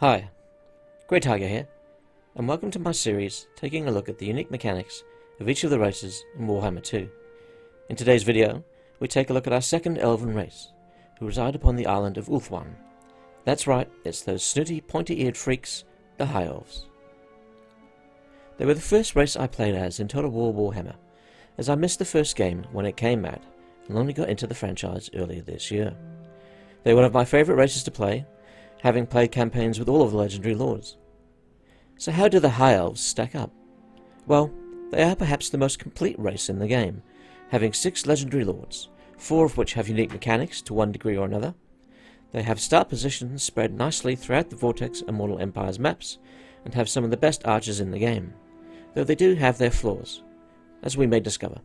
Hi, Grey Tiger here, and welcome to my series taking a look at the unique mechanics of each of the races in Warhammer 2. In today's video, we take a look at our second elven race, who reside upon the island of Ulthuan. That's right, it's those snooty, pointy-eared freaks, the High Elves. They were the first race I played as in Total War Warhammer, as I missed the first game when it came out, and only got into the franchise earlier this year. They're one of my favourite races to play, having played campaigns with all of the legendary lords. So how do the High Elves stack up? Well, they are perhaps the most complete race in the game, having 6 legendary lords, 4 of which have unique mechanics to one degree or another. They have start positions spread nicely throughout the Vortex and Mortal Empires maps, and have some of the best archers in the game, though they do have their flaws, as we may discover.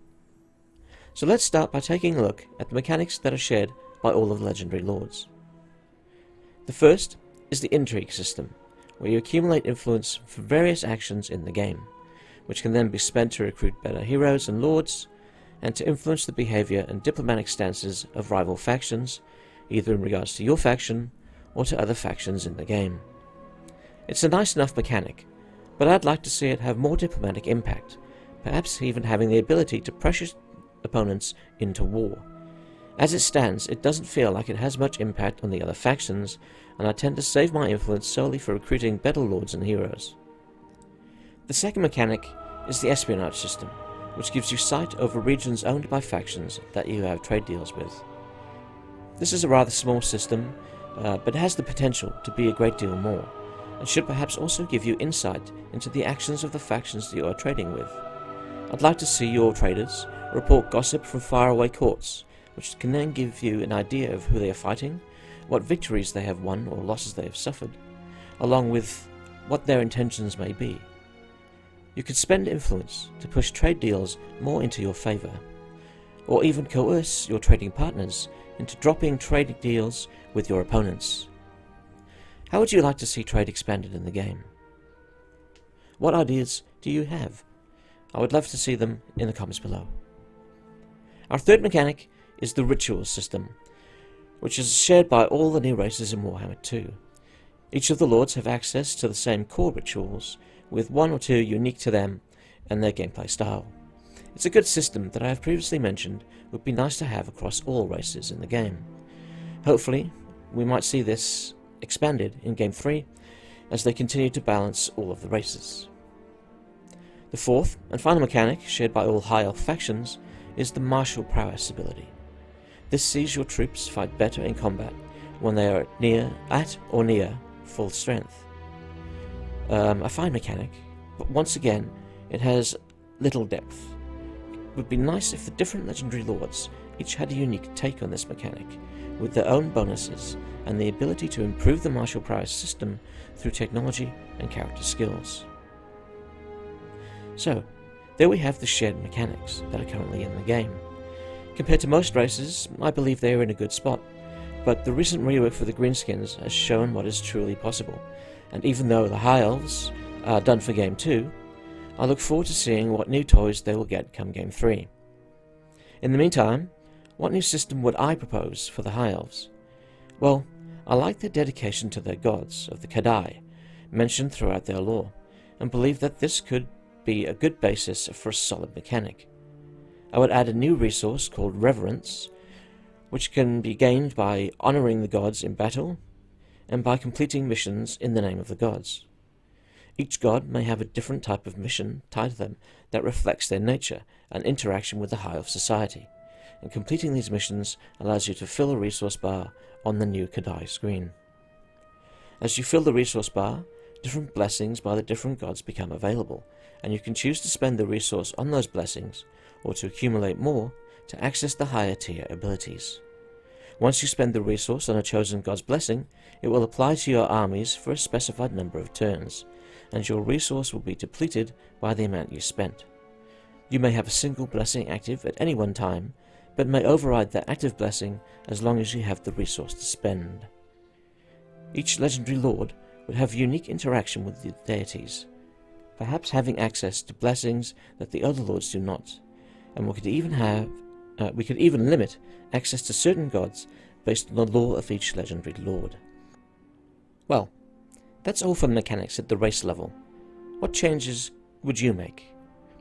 So let's start by taking a look at the mechanics that are shared by all of the legendary lords. The first is the Intrique system, where you accumulate influence for various actions in the game, which can then be spent to recruit better heroes and lords, and to influence the behaviour and diplomatic stances of rival factions, either in regards to your faction or to other factions in the game. It's a nice enough mechanic, but I'd like to see it have more diplomatic impact, perhaps even having the ability to pressure opponents into war. As it stands, it doesn't feel like it has much impact on the other factions, and I tend to save my influence solely for recruiting better lords and heroes. The second mechanic is the Espionage system, which gives you sight over regions owned by factions that you have trade deals with. This is a rather small system, but has the potential to be a great deal more, and should perhaps also give you insight into the actions of the factions that you are trading with. I'd like to see your traders report gossip from faraway courts, which can then give you an idea of who they are fighting, what victories they have won or losses they have suffered, along with what their intentions may be. You could spend influence to push trade deals more into your favour, or even coerce your trading partners into dropping trade deals with your opponents. How would you like to see trade expanded in the game? What ideas do you have? I would love to see them in the comments below. Our third mechanic is the ritual system, which is shared by all the new races in Warhammer 2. Each of the lords have access to the same core rituals, with 1 or 2 unique to them and their gameplay style. It's a good system that I have previously mentioned would be nice to have across all races in the game. Hopefully, we might see this expanded in Game 3 as they continue to balance all of the races. The fourth and final mechanic, shared by all High Elf factions, is the martial prowess ability. This sees your troops fight better in combat when they are at or near full strength. A fine mechanic, but once again, it has little depth. It would be nice if the different legendary lords each had a unique take on this mechanic, with their own bonuses and the ability to improve the martial prowess system through technology and character skills. So, there we have the shared mechanics that are currently in the game. Compared to most races, I believe they are in a good spot, but the recent rework for the Greenskins has shown what is truly possible, and even though the High Elves are done for Game 2, I look forward to seeing what new toys they will get come Game 3. In the meantime, what new system would I propose for the High Elves? Well, I like their dedication to their gods of the Kadai, mentioned throughout their lore, and believe that this could be a good basis for a solid mechanic. I would add a new resource called Reverence, which can be gained by honouring the gods in battle, and by completing missions in the name of the gods. Each god may have a different type of mission tied to them that reflects their nature and interaction with the High Elf society, and completing these missions allows you to fill a resource bar on the new Kadai screen. As you fill the resource bar, different blessings by the different gods become available, and you can choose to spend the resource on those blessings, or to accumulate more to access the higher tier abilities. Once you spend the resource on a chosen god's blessing, it will apply to your armies for a specified number of turns, and your resource will be depleted by the amount you spent. You may have a single blessing active at any one time, but may override that active blessing as long as you have the resource to spend. Each legendary lord would have unique interaction with the deities, perhaps having access to blessings that the other lords do not, and we could even limit access to certain gods based on the lore of each legendary lord. Well, That's all for mechanics at the race level. What changes would you make?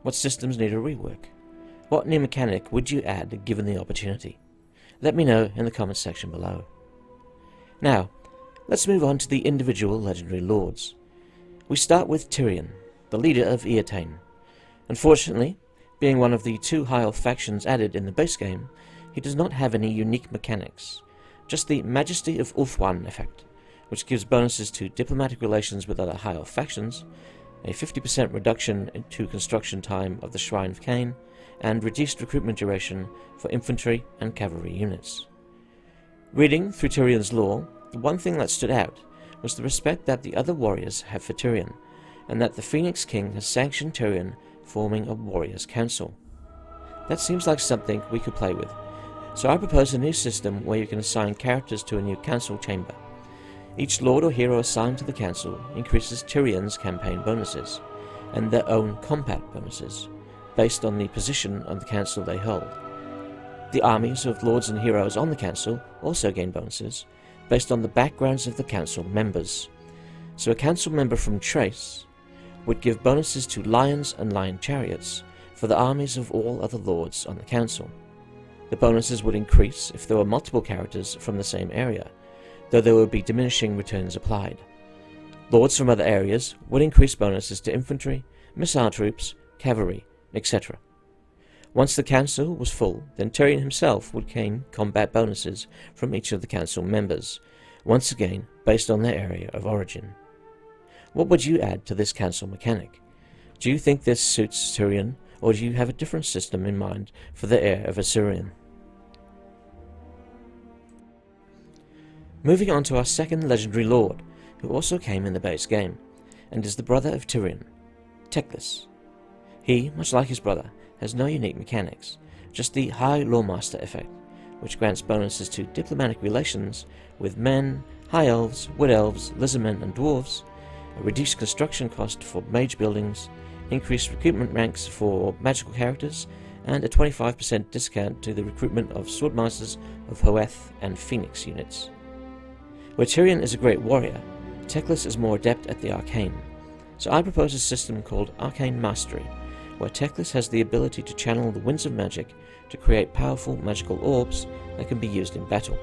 What systems need a rework? What new mechanic would you add given the opportunity? Let me know in the comments section below. Now, let's move on to the individual legendary lords. We start with Tyrion, the leader of Eataine. Unfortunately, being one of the 2 High Elf factions added in the base game, he does not have any unique mechanics, just the Majesty of Ulthuan effect, which gives bonuses to diplomatic relations with other High Elf factions, a 50% reduction to construction time of the Shrine of Cain, and reduced recruitment duration for infantry and cavalry units. Reading through Tyrion's lore, the one thing that stood out was the respect that the other warriors have for Tyrion, and that the Phoenix King has sanctioned Tyrion forming a warriors' council. That seems like something we could play with, so I propose a new system where you can assign characters to a new council chamber. Each lord or hero assigned to the council increases Tyrion's campaign bonuses, and their own combat bonuses, based on the position on the council they hold. The armies of lords and heroes on the council also gain bonuses, based on the backgrounds of the council members. So a council member from Trace would give bonuses to lions and lion chariots for the armies of all other lords on the council. The bonuses would increase if there were multiple characters from the same area, though there would be diminishing returns applied. Lords from other areas would increase bonuses to infantry, missile troops, cavalry, etc. Once the council was full, then Tyrion himself would gain combat bonuses from each of the council members, once again based on their area of origin. What would you add to this council mechanic? Do you think this suits Tyrion, or do you have a different system in mind for the heir of Asuryan? Moving on to our second legendary lord, who also came in the base game, and is the brother of Tyrion, Teclis. He, much like his brother, has no unique mechanics, just the High Lawmaster effect, which grants bonuses to diplomatic relations with men, High Elves, Wood Elves, Lizardmen and Dwarves, a reduced construction cost for mage buildings, increased recruitment ranks for magical characters, and a 25% discount to the recruitment of Swordmasters of Hoeth and Phoenix units. Where Tyrion is a great warrior, Teclis is more adept at the arcane, so I propose a system called Arcane Mastery, where Teclis has the ability to channel the winds of magic to create powerful magical orbs that can be used in battle.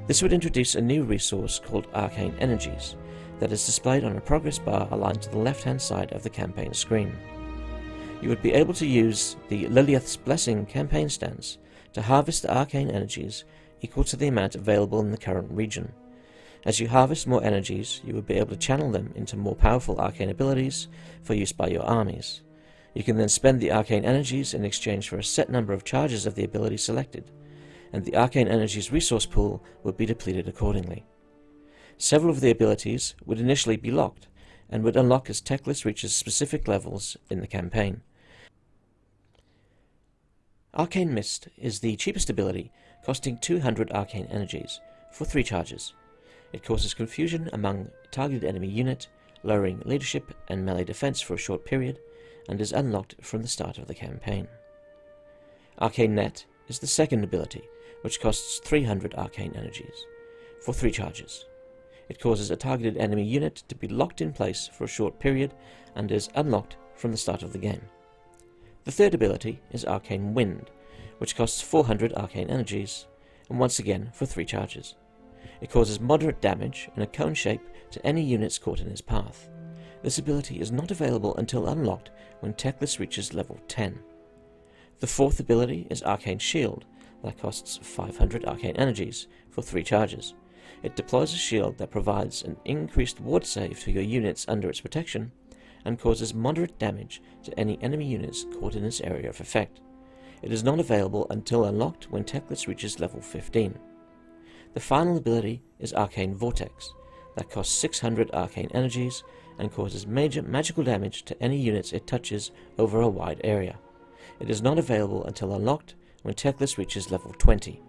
This would introduce a new resource called Arcane Energies, that is displayed on a progress bar aligned to the left-hand side of the campaign screen. You would be able to use the Lilith's Blessing campaign stance to harvest the arcane energies equal to the amount available in the current region. As you harvest more energies, you will be able to channel them into more powerful arcane abilities for use by your armies. You can then spend the arcane energies in exchange for a set number of charges of the ability selected, and the arcane energies resource pool would be depleted accordingly. Several of the abilities would initially be locked, and would unlock as Teclis reaches specific levels in the campaign. Arcane Mist is the cheapest ability, costing 200 arcane energies, for 3 charges. It causes confusion among targeted enemy unit, lowering leadership and melee defense for a short period, and is unlocked from the start of the campaign. Arcane Net is the second ability, which costs 300 arcane energies, for 3 charges. It causes a targeted enemy unit to be locked in place for a short period, and is unlocked from the start of the game. The third ability is Arcane Wind, which costs 400 arcane energies, and once again for 3 charges. It causes moderate damage in a cone shape to any units caught in his path. This ability is not available until unlocked when Teclis reaches level 10. The fourth ability is Arcane Shield, that costs 500 arcane energies for 3 charges. It deploys a shield that provides an increased ward save to your units under its protection, and causes moderate damage to any enemy units caught in its area of effect. It is not available until unlocked when Teclis reaches level 15. The final ability is Arcane Vortex, that costs 600 arcane energies and causes major magical damage to any units it touches over a wide area. It is not available until unlocked when Teclis reaches level 20.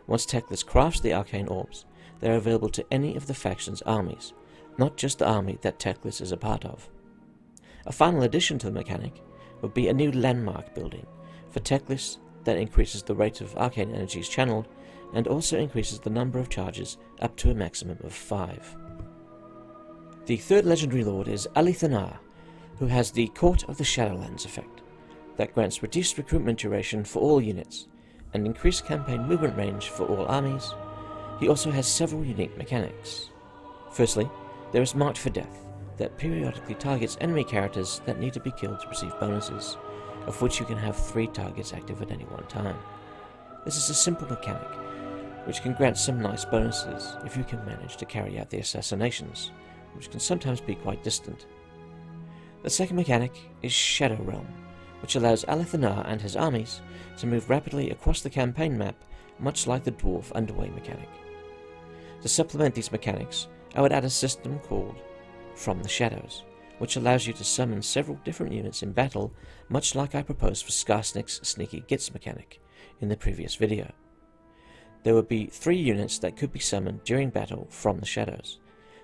Once Teclis crafts the arcane orbs, they are available to any of the faction's armies, not just the army that Teclis is a part of. A final addition to the mechanic would be a new landmark building for Teclis that increases the rate of arcane energies channeled and also increases the number of charges up to a maximum of 5. The third legendary lord is Athel Tamarha, who has the Court of the Shadowlands effect, that grants reduced recruitment duration for all units, and increased campaign movement range for all armies. He also has several unique mechanics. Firstly, there is Marked for Death, that periodically targets enemy characters that need to be killed to receive bonuses, of which you can have 3 targets active at any one time. This is a simple mechanic, which can grant some nice bonuses if you can manage to carry out the assassinations, which can sometimes be quite distant. The second mechanic is Shadow Realm, which allows Athel Tamarha and his armies to move rapidly across the campaign map, much like the Dwarf Underway mechanic. To supplement these mechanics, I would add a system called From the Shadows, which allows you to summon several different units in battle, much like I proposed for Skarsnik's Sneaky Gits mechanic in the previous video. There would be 3 units that could be summoned during battle from the shadows.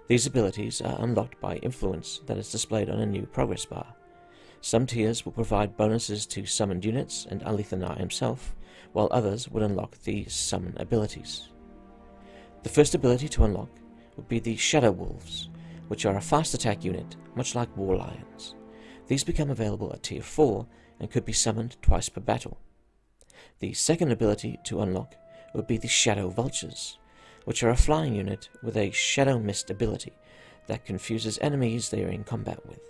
These abilities are unlocked by influence that is displayed on a new progress bar. Some tiers will provide bonuses to summoned units and Athel Tamarha himself, while others would unlock the summon abilities. The first ability to unlock would be the Shadow Wolves, which are a fast attack unit, much like War Lions. These become available at tier 4 and could be summoned twice per battle. The second ability to unlock would be the Shadow Vultures, which are a flying unit with a Shadow Mist ability that confuses enemies they are in combat with.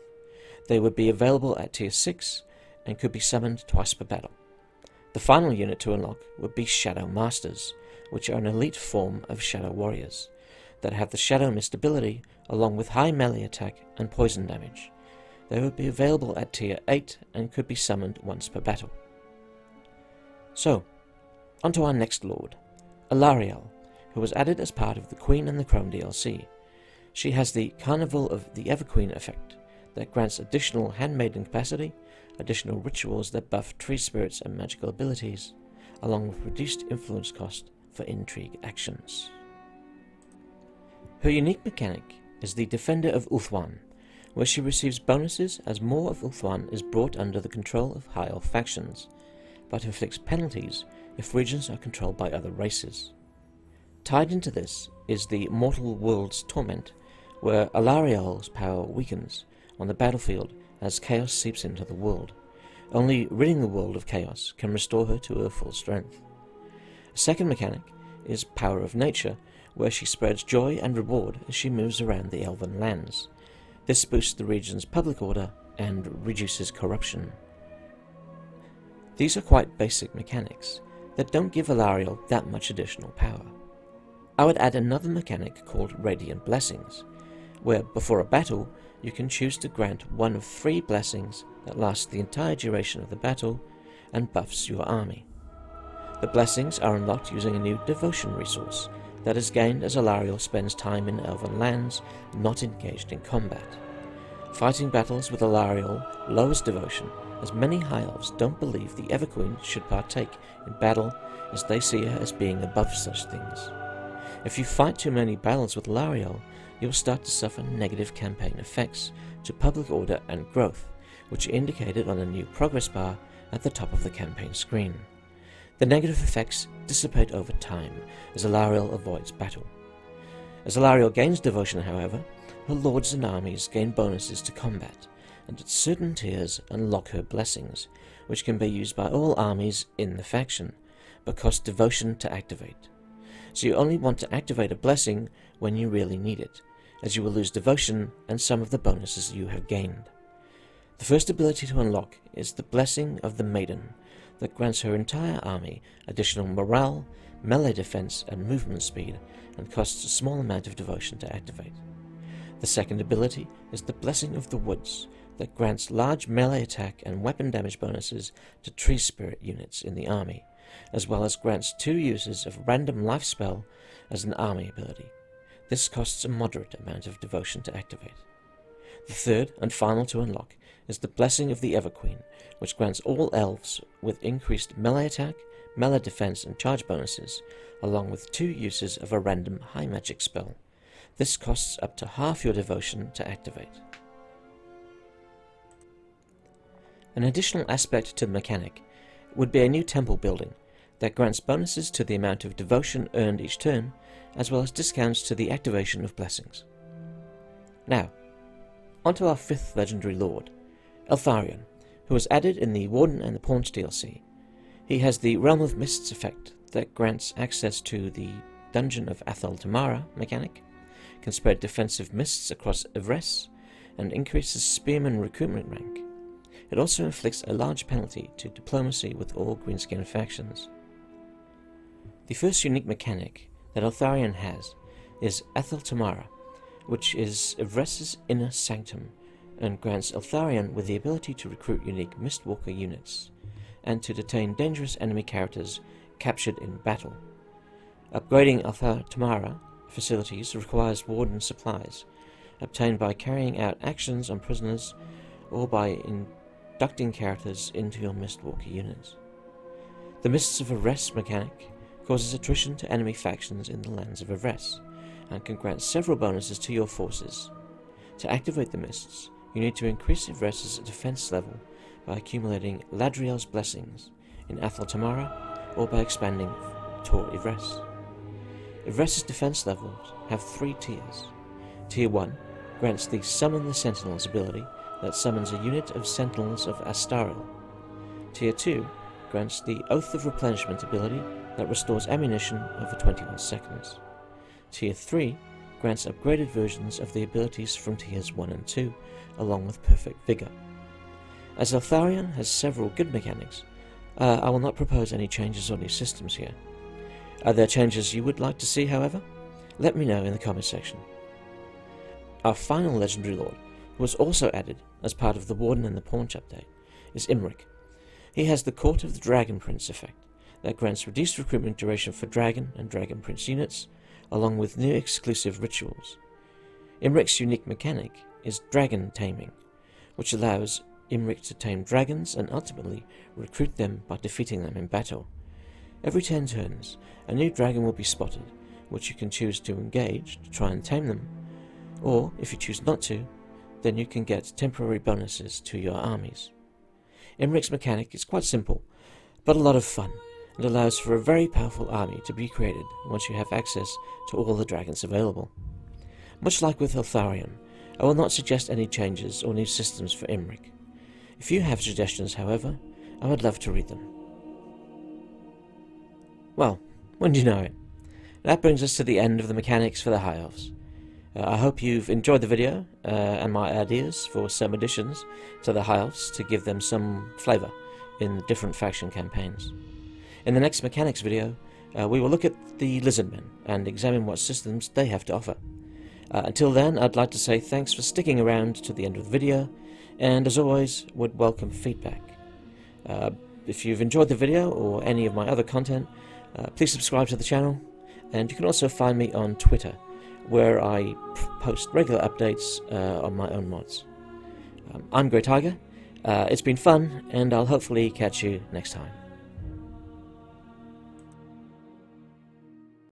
They would be available at tier 6 and could be summoned twice per battle. The final unit to unlock would be Shadow Masters, which are an elite form of Shadow Warriors that have the Shadow Mist ability along with high melee attack and poison damage. They would be available at tier 8 and could be summoned once per battle. So, onto our next lord, Alarielle, who was added as part of the Queen and the Chrome DLC. She has the Carnival of the Everqueen effect that grants additional handmaiden capacity, additional rituals that buff tree spirits and magical abilities, along with reduced influence cost for intrigue actions. Her unique mechanic is the Defender of Ulthuan, where she receives bonuses as more of Ulthuan is brought under the control of High Elf factions, but inflicts penalties if regions are controlled by other races. Tied into this is the Mortal World's Torment, where Alarielle's power weakens on the battlefield as chaos seeps into the world. Only ridding the world of chaos can restore her to her full strength. A second mechanic is Power of Nature, where she spreads joy and reward as she moves around the elven lands. This boosts the region's public order and reduces corruption. These are quite basic mechanics that don't give Alarielle that much additional power. I would add another mechanic called Radiant Blessings, where before a battle you can choose to grant one of 3 blessings that last the entire duration of the battle and buffs your army. The blessings are unlocked using a new devotion resource that is gained as Alarielle spends time in elven lands not engaged in combat. Fighting battles with Alarielle lowers devotion, as many High Elves don't believe the Everqueen should partake in battle, as they see her as being above such things. If you fight too many battles with Alarielle, you'll start to suffer negative campaign effects to public order and growth, which are indicated on a new progress bar at the top of the campaign screen. The negative effects dissipate over time as Alarielle avoids battle. As Alarielle gains devotion, however, her lords and armies gain bonuses to combat, and at certain tiers unlock her blessings, which can be used by all armies in the faction, but cost devotion to activate. So you only want to activate a blessing when you really need it, as you will lose devotion and some of the bonuses you have gained. The first ability to unlock is the Blessing of the Maiden, that grants her entire army additional morale, melee defense, and movement speed, and costs a small amount of devotion to activate. The second ability is the Blessing of the Woods, that grants large melee attack and weapon damage bonuses to tree spirit units in the army, as well as grants 2 uses of random life spell as an army ability. This costs a moderate amount of devotion to activate. The third and final to unlock is the Blessing of the Everqueen, which grants all elves with increased melee attack, melee defense, and charge bonuses, along with 2 uses of a random high magic spell. This costs up to half your devotion to activate. An additional aspect to the mechanic would be a new temple building that grants bonuses to the amount of devotion earned each turn, as well as discounts to the activation of blessings. Now, onto our 5th legendary lord, Eltharion, who was added in the Warden and the Paunch DLC. He has the Realm of Mists effect that grants access to the Dungeon of Athel Tamarha mechanic, can spread defensive mists across Yvresse, and increases spearman recruitment rank. It also inflicts a large penalty to diplomacy with all greenskin factions. The first unique mechanic that Eltharion has is Athel Tamarha, which is Yvresse's inner sanctum, and grants Eltharion with the ability to recruit unique Mistwalker units, and to detain dangerous enemy characters captured in battle. Upgrading Athel Tamarha facilities requires Warden supplies, obtained by carrying out actions on prisoners or by inducting characters into your Mistwalker units. The Mists of Yvresse mechanic causes attrition to enemy factions in the lands of Yvresse, and can grant several bonuses to your forces. To activate the Mists, you need to increase Yvresse's defense level by accumulating Ladriel's blessings in Athel Tamarha or by expanding Tor Yvresse. Yvresse's defense levels have 3 tiers. Tier 1 grants the Summon the Sentinels ability that summons a unit of Sentinels of Astaril. Tier 2 grants the Oath of Replenishment ability that restores ammunition over 21 seconds. Tier 3 grants upgraded versions of the abilities from Tiers 1 and 2, along with Perfect Vigor. As Eltharion has several good mechanics, I will not propose any changes or new systems here. Are there changes you would like to see, however? Let me know in the comment section. Our final legendary lord, who was also added as part of the Warden and the Paunch update, is Intrique. He has the Court of the Dragon Prince effect that grants reduced recruitment duration for Dragon and Dragon Prince units, along with new exclusive rituals. Intrique's unique mechanic is Dragon Taming, which allows Intrique to tame dragons and ultimately recruit them by defeating them in battle. Every 10 turns, a new dragon will be spotted, which you can choose to engage to try and tame them, or if you choose not to, then you can get temporary bonuses to your armies. Intrique's mechanic is quite simple, but a lot of fun, and allows for a very powerful army to be created once you have access to all the dragons available. Much like with Eltharion, I will not suggest any changes or new systems for Intrique. If you have suggestions, however, I would love to read them. Well, wouldn't you know it? That brings us to the end of the mechanics for the High Elves. I hope you've enjoyed the video and my ideas for some additions to the High Elves to give them some flavour in the different faction campaigns. In the next mechanics video, we will look at the Lizardmen and examine what systems they have to offer. Until then, I'd like to say thanks for sticking around to the end of the video, and as always, would welcome feedback. If you've enjoyed the video or any of my other content, please subscribe to the channel, and you can also find me on Twitter, where I post regular updates on my own mods. I'm Grey Tiger, it's been fun, and I'll hopefully catch you next time.